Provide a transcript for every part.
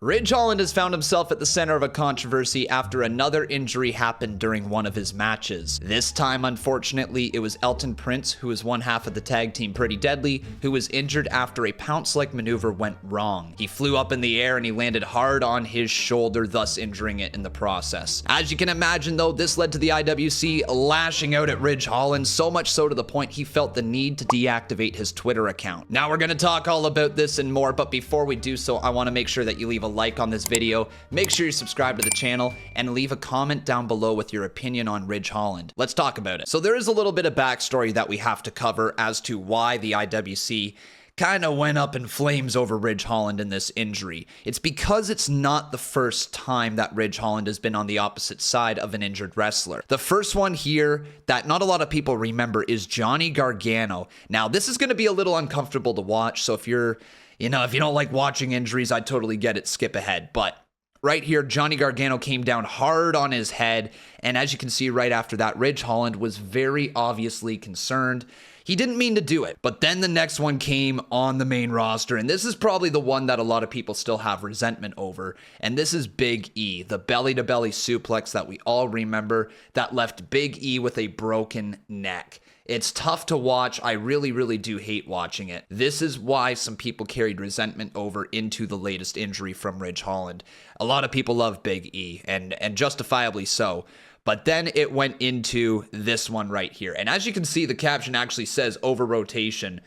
Ridge Holland has found himself at the center of a controversy after another injury happened during one of his matches. This time, unfortunately, it was Elton Prince, who is one half of the tag team Pretty Deadly, who was injured after a pounce-like maneuver went wrong. He flew up in the air and he landed hard on his shoulder, thus injuring it in the process. As you can imagine, though, this led to the IWC lashing out at Ridge Holland, so much so to the point he felt the need to deactivate his Twitter account. Now we're going to talk all about this and more, but before we do so, I want to make sure that you leave a like on this video, make sure you subscribe to the channel, and leave a comment down below with your opinion on Ridge Holland. Let's talk about it. So there is a little bit of backstory that we have to cover as to why the IWC kind of went up in flames over Ridge Holland in this injury. It's because it's not the first time that Ridge Holland has been on the opposite side of an injured wrestler. The first one here that not a lot of people remember is Johnny Gargano. Now, this is going to be a little uncomfortable to watch, so if you're if you don't like watching injuries, I totally get it. Skip ahead. But right here, Johnny Gargano came down hard on his head. And as you can see right after that, Ridge Holland was very obviously concerned. He didn't mean to do it. But then the next one came on the main roster. And this is probably the one that a lot of people still have resentment over. And this is Big E, the belly-to-belly suplex that we all remember that left Big E with a broken neck. It's tough to watch. I really, really do hate watching it. This is why some people carried resentment over into the latest injury from Ridge Holland. A lot of people love Big E, and justifiably so. But then it went into this one right here. And as you can see, the caption actually says over rotation.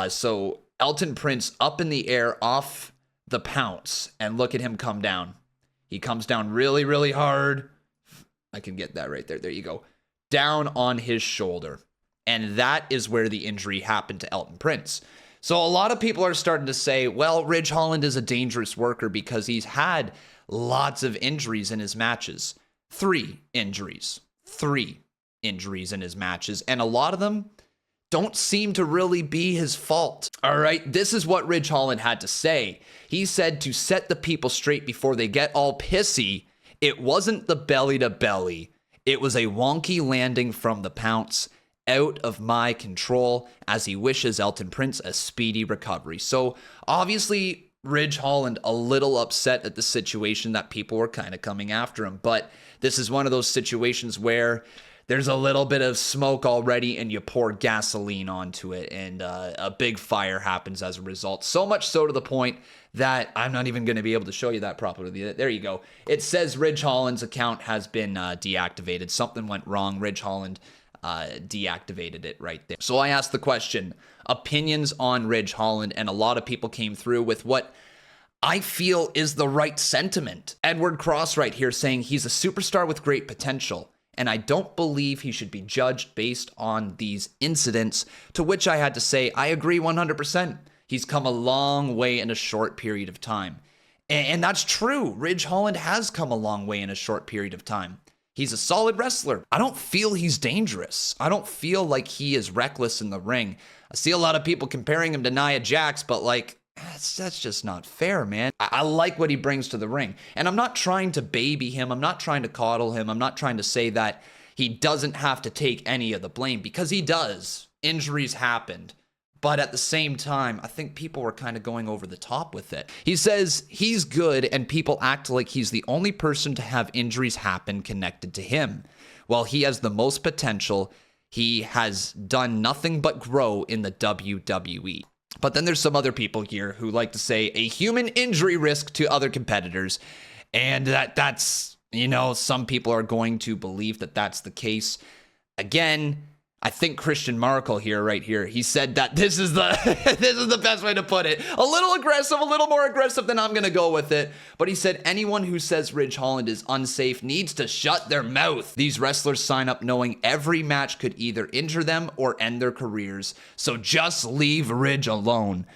So Elton Prince up in the air off the pounce, and look at him come down. He comes down really, really hard. I can get that right there. There you go. Down on his shoulder. And that is where the injury happened to Elton Prince. So a lot of people are starting to say, well, Ridge Holland is a dangerous worker because he's had lots of injuries in his matches. 3 injuries in his matches. And a lot of them don't seem to really be his fault. All right, this is what Ridge Holland had to say. He said to set the people straight before they get all pissy, it wasn't the belly to belly. It was a wonky landing from the pounce, out of my control, as he wishes Elton Prince a speedy recovery. So obviously Ridge Holland a little upset at the situation that people were kind of coming after him, but this is one of those situations where there's a little bit of smoke already and you pour gasoline onto it, and a big fire happens as a result. So much so to the point that I'm not even going to be able to show you that properly. There you go. It says Ridge Holland's account has been deactivated. Something went wrong. Ridge Holland deactivated it right there. So I asked the question, opinions on Ridge Holland, and a lot of people came through with what I feel is the right sentiment. Edward Cross right here saying he's a superstar with great potential, and I don't believe he should be judged based on these incidents, to which I had to say, I agree 100%. He's come a long way in a short period of time. And that's true. Ridge Holland has come a long way in a short period of time. He's a solid wrestler. I don't feel he's dangerous. I don't feel like he is reckless in the ring. I see a lot of people comparing him to Nia Jax, but that's just not fair, man. I like what he brings to the ring. And I'm not trying to baby him. I'm not trying to coddle him. I'm not trying to say that he doesn't have to take any of the blame, because he does. Injuries happened. But at the same time, I think people were kind of going over the top with it. He says he's good and people act like he's the only person to have injuries happen connected to him. While he has the most potential, he has done nothing but grow in the WWE. But then there's some other people here who like to say a human injury risk to other competitors. And that's, some people are going to believe that that's the case. Again, I think Christian Markle right here, he said that this is the best way to put it. A little aggressive, a little more aggressive than I'm going to go with it. But he said anyone who says Ridge Holland is unsafe needs to shut their mouth. These wrestlers sign up knowing every match could either injure them or end their careers. So just leave Ridge alone.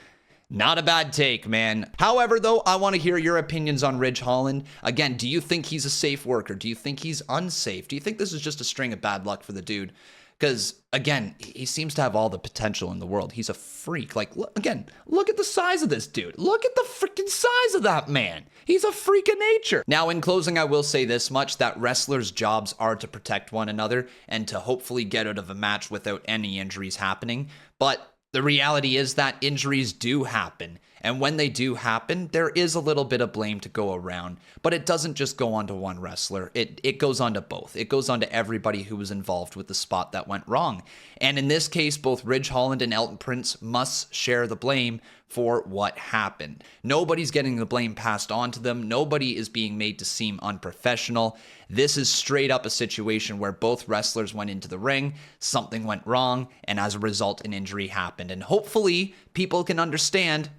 Not a bad take, man. However, though, I want to hear your opinions on Ridge Holland. Again, do you think he's a safe worker? Do you think he's unsafe? Do you think this is just a string of bad luck for the dude? Because, again, he seems to have all the potential in the world. He's a freak. Look at the size of this dude. Look at the freaking size of that man. He's a freak of nature. Now, in closing, I will say this much, that wrestlers' jobs are to protect one another and to hopefully get out of a match without any injuries happening. But the reality is that injuries do happen. And when they do happen, there is a little bit of blame to go around, but it doesn't just go on to one wrestler. It goes on to both. It goes on to everybody who was involved with the spot that went wrong. And in this case, both Ridge Holland and Elton Prince must share the blame for what happened. Nobody's getting the blame passed on to them. Nobody is being made to seem unprofessional. This is straight up a situation where both wrestlers went into the ring, something went wrong, and as a result, an injury happened. And hopefully, people can understand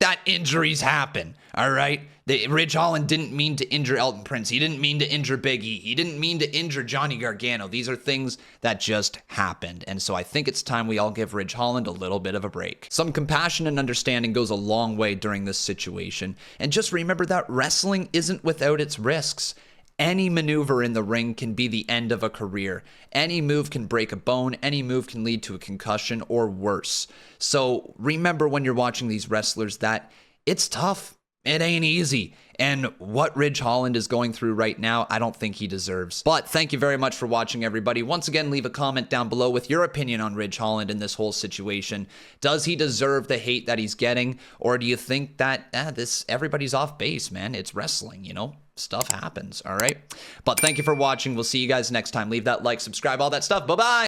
that injuries happen, all right? Ridge Holland didn't mean to injure Elton Prince. He didn't mean to injure Big E. He didn't mean to injure Johnny Gargano. These are things that just happened. And so I think it's time we all give Ridge Holland a little bit of a break. Some compassion and understanding goes a long way during this situation. And just remember that wrestling isn't without its risks. Any maneuver in the ring can be the end of a career. Any move can break a bone. Any move can lead to a concussion or worse. So remember when you're watching these wrestlers that it's tough. It ain't easy. And what Ridge Holland is going through right now, I don't think he deserves. But thank you very much for watching, everybody. Once again, leave a comment down below with your opinion on Ridge Holland in this whole situation. Does he deserve the hate that he's getting? Or do you think that everybody's off base, man? It's wrestling, you know? Stuff happens, all right? But thank you for watching. We'll see you guys next time. Leave that like, subscribe, all that stuff. Bye-bye.